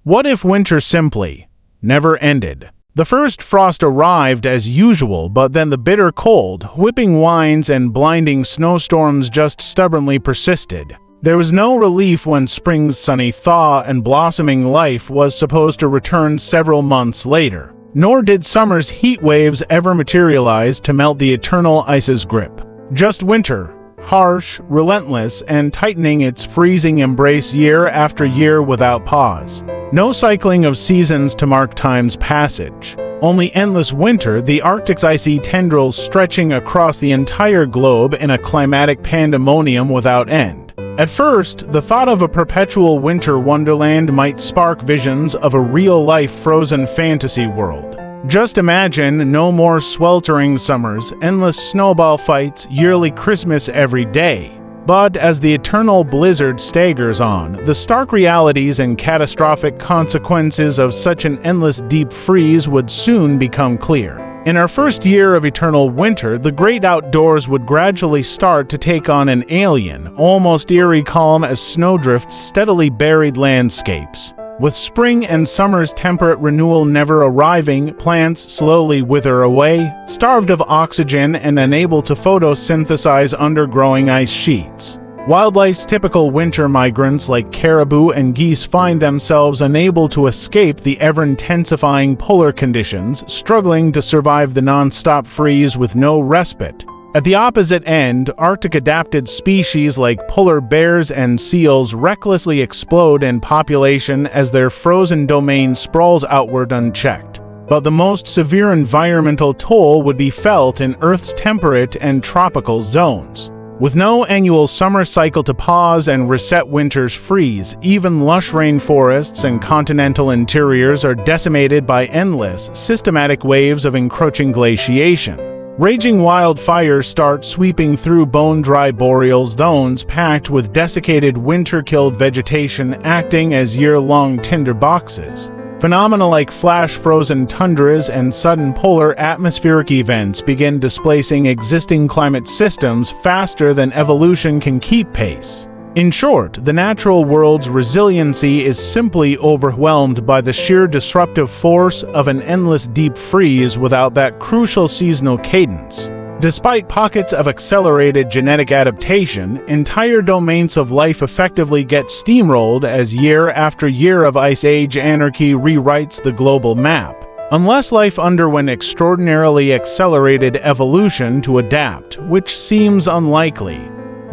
What if winter simply never ended? The first frost arrived as usual, but then the bitter cold, whipping winds, and blinding snowstorms just stubbornly persisted. There was no relief when spring's sunny thaw and blossoming life was supposed to return several months later. Nor did summer's heat waves ever materialize to melt the eternal ice's grip. Just winter, harsh, relentless, and tightening its freezing embrace year after year without pause. No cycling of seasons to mark time's passage. Only endless winter, the Arctic's icy tendrils stretching across the entire globe in a climatic pandemonium without end. At first, the thought of a perpetual winter wonderland might spark visions of a real-life frozen fantasy world. Just imagine no more sweltering summers, endless snowball fights, yearly Christmas every day. But as the eternal blizzard staggers on, the stark realities and catastrophic consequences of such an endless deep freeze would soon become clear. In our first year of eternal winter, the great outdoors would gradually start to take on an alien, almost eerie calm as snowdrifts steadily buried landscapes. With spring and summer's temperate renewal never arriving, plants slowly wither away, starved of oxygen and unable to photosynthesize undergrowing ice sheets. Wildlife's typical winter migrants like caribou and geese find themselves unable to escape the ever-intensifying polar conditions, struggling to survive the non-stop freeze with no respite. At the opposite end, Arctic-adapted species like polar bears and seals recklessly explode in population as their frozen domain sprawls outward unchecked. But the most severe environmental toll would be felt in Earth's temperate and tropical zones. With no annual summer cycle to pause and reset winter's freeze, even lush rainforests and continental interiors are decimated by endless, systematic waves of encroaching glaciation. Raging wildfires start sweeping through bone-dry boreal zones packed with desiccated winter-killed vegetation acting as year-long tinder boxes. Phenomena like flash-frozen tundras and sudden polar atmospheric events begin displacing existing climate systems faster than evolution can keep pace. In short, the natural world's resiliency is simply overwhelmed by the sheer disruptive force of an endless deep freeze without that crucial seasonal cadence. Despite pockets of accelerated genetic adaptation, entire domains of life effectively get steamrolled as year after year of ice age anarchy rewrites the global map. Unless life underwent extraordinarily accelerated evolution to adapt, which seems unlikely,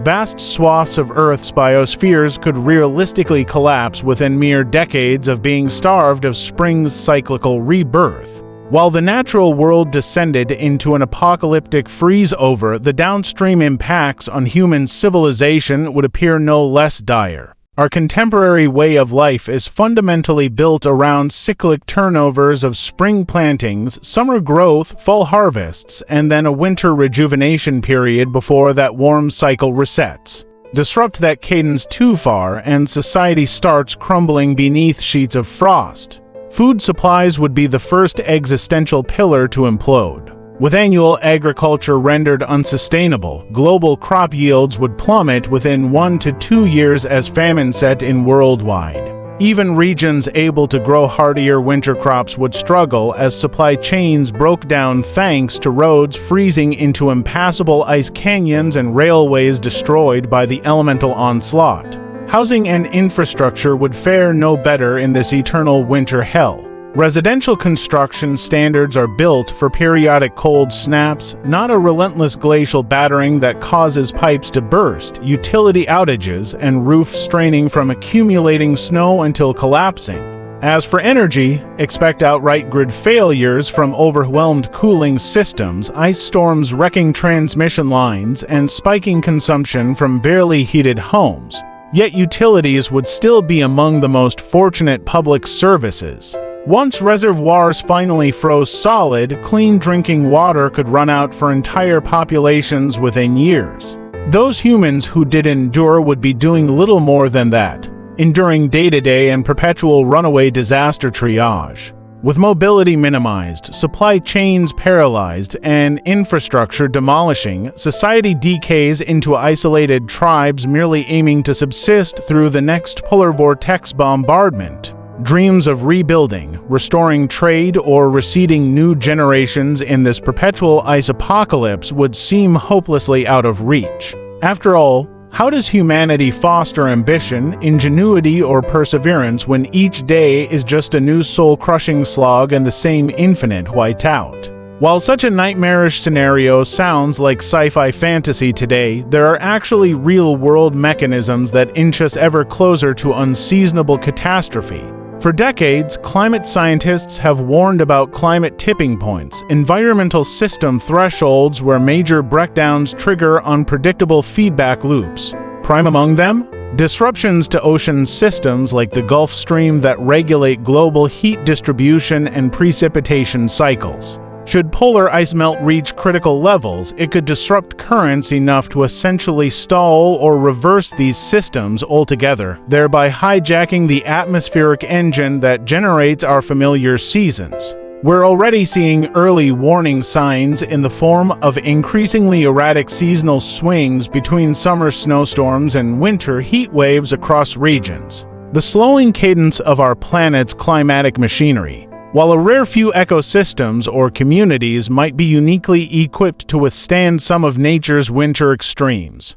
vast swaths of Earth's biospheres could realistically collapse within mere decades of being starved of spring's cyclical rebirth. While the natural world descended into an apocalyptic freeze-over, the downstream impacts on human civilization would appear no less dire. Our contemporary way of life is fundamentally built around cyclic turnovers of spring plantings, summer growth, fall harvests, and then a winter rejuvenation period before that warm cycle resets. Disrupt that cadence too far, and society starts crumbling beneath sheets of frost. Food supplies would be the first existential pillar to implode. With annual agriculture rendered unsustainable, global crop yields would plummet within 1 to 2 years as famine set in worldwide. Even regions able to grow hardier winter crops would struggle as supply chains broke down thanks to roads freezing into impassable ice canyons and railways destroyed by the elemental onslaught. Housing and infrastructure would fare no better in this eternal winter hell. Residential construction standards are built for periodic cold snaps, not a relentless glacial battering that causes pipes to burst, utility outages, and roofs straining from accumulating snow until collapsing. As for energy, expect outright grid failures from overwhelmed cooling systems, ice storms wrecking transmission lines, and spiking consumption from barely heated homes. Yet utilities would still be among the most fortunate public services. Once reservoirs finally froze solid, clean drinking water could run out for entire populations within years. Those humans who did endure would be doing little more than that, enduring day-to-day and perpetual runaway disaster triage. With mobility minimized, supply chains paralyzed, and infrastructure demolishing, society decays into isolated tribes merely aiming to subsist through the next polar vortex bombardment. Dreams of rebuilding, restoring trade, or reseeding new generations in this perpetual ice apocalypse would seem hopelessly out of reach. After all, how does humanity foster ambition, ingenuity, or perseverance when each day is just a new soul-crushing slog and the same infinite whiteout? While such a nightmarish scenario sounds like sci-fi fantasy today, there are actually real-world mechanisms that inch us ever closer to unseasonable catastrophe. For decades, climate scientists have warned about climate tipping points, environmental system thresholds where major breakdowns trigger unpredictable feedback loops. Prime among them? Disruptions to ocean systems like the Gulf Stream that regulate global heat distribution and precipitation cycles. Should polar ice melt reach critical levels, it could disrupt currents enough to essentially stall or reverse these systems altogether, thereby hijacking the atmospheric engine that generates our familiar seasons. We're already seeing early warning signs in the form of increasingly erratic seasonal swings between summer snowstorms and winter heat waves across regions. The slowing cadence of our planet's climatic machinery. While a rare few ecosystems or communities might be uniquely equipped to withstand some of nature's winter extremes,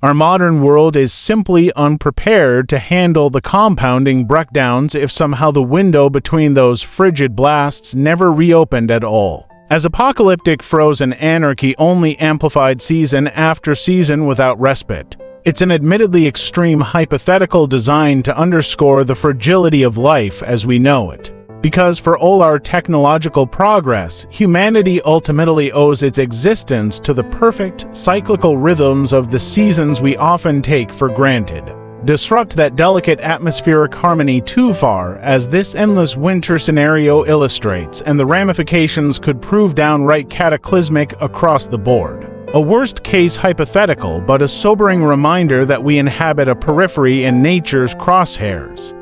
our modern world is simply unprepared to handle the compounding breakdowns if somehow the window between those frigid blasts never reopened at all. As apocalyptic frozen anarchy only amplified season after season without respite, it's an admittedly extreme hypothetical designed to underscore the fragility of life as we know it. Because for all our technological progress, humanity ultimately owes its existence to the perfect, cyclical rhythms of the seasons we often take for granted. Disrupt that delicate atmospheric harmony too far, as this endless winter scenario illustrates, and the ramifications could prove downright cataclysmic across the board. A worst-case hypothetical, but a sobering reminder that we inhabit a periphery in nature's crosshairs.